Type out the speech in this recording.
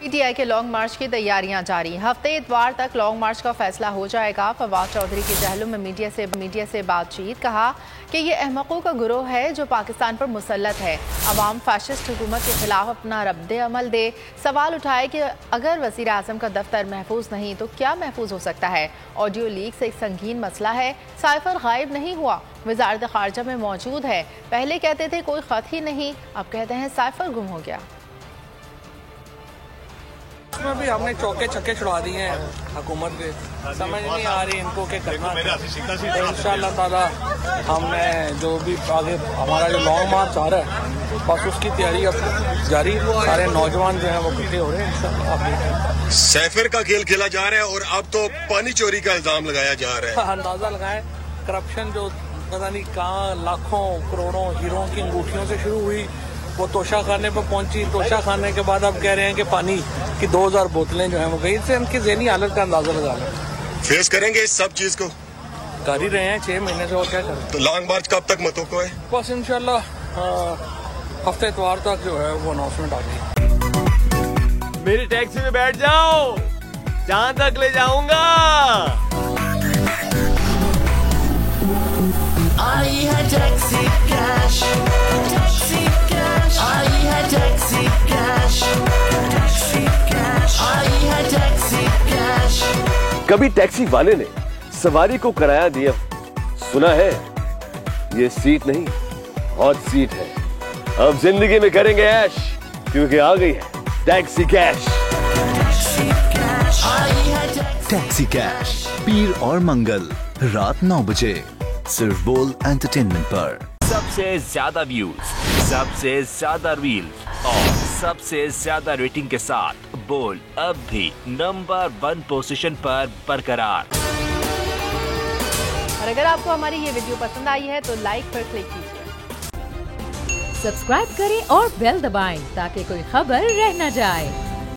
PTI के long मार्च की तैयारियां जारी। हफ्ते इतवार तक लॉन्ग मार्च का फैसला हो जाएगा। फवाद चौधरी के जहलुम में मीडिया से बातचीत कहा कि ये अहमकों का गिरोह है जो पाकिस्तान पर मुसल्लत है। अवाम फाशिस्ट हुकूमत के खिलाफ अपना रद्द अमल दे। सवाल उठाए कि अगर वज़ीर आज़म का दफ्तर महफूज नहीं तो क्या महफूज हो सकता है। ऑडियो लीक से एक संगीन मसला है। साइफर गायब नहीं हुआ, वज़ारत ख़ारजा में मौजूद है। पहले कहते थे कोई ख़त ही नहीं, अब कहते हैं साइफर गुम हो गया। इसमें भी हमने चौके छक्के छुड़ा दिए हैं हुकूमत के, समझ नहीं आ रही इनको क्या करना है। इंशाअल्लाह ताला हमने जो भी आगे हमारा जो लॉन्ग मार्च आ रहा है बस उसकी तैयारी अब जारी। सारे नौजवान जो हैं वो इकट्ठे हो रहे हैं इंशाअल्लाह। सैफर का खेल खेला जा रहा है और अब तो पानी चोरी का इल्जाम लगाया जा रहा है। अंदाजा लगाएं करप्शन जो पता नहीं कहाँ लाखों करोड़ों हीरों की अंगूठियों से शुरू हुई वो तोशा खाने पर पहुंची। तोशा खाने के बाद अब कह रहे हैं कि पानी की 2000 बोतलें जो हैं वो गई। इससे उनकी ज़हनी हालत का अंदाजा लगा लें। फेस करेंगे इस सब चीज को? कर ही रहे हैं 6 महीने से, और क्या करें। तो लॉन्ग मार्च कब तक मतों को है? बस इंशाल्लाह हफ्ते इतवार तक जो है वो अनाउंसमेंट आ गई। मेरी टैक्सी में बैठ जाओ, जहां तक ले जाऊंगा। आई है टैक्सी कैश, टैक्सी कैश, आई है टैक्सी कैश, टैक्सी कैश, आई है टैक्सी कैश। कभी टैक्सी वाले ने सवारी को किराया दिया, सुना है ये सीट नहीं हॉट सीट है। अब जिंदगी में करेंगे ऐश, क्योंकि आ गई है टैक्सी कैश। टैक्सी कैश पीर और मंगल रात 9 बजे सिर्फ बोल एंटरटेनमेंट पर। सबसे ज्यादा व्यूज, सबसे ज्यादा रील्स और सबसे ज्यादा रेटिंग के साथ बोल अब भी नंबर 1 पोजीशन पर बरकरार। और अगर आपको हमारी ये वीडियो पसंद आई है तो लाइक पर क्लिक कीजिए। सब्सक्राइब करें और बेल दबाएं ताकि कोई खबर रह न जाए।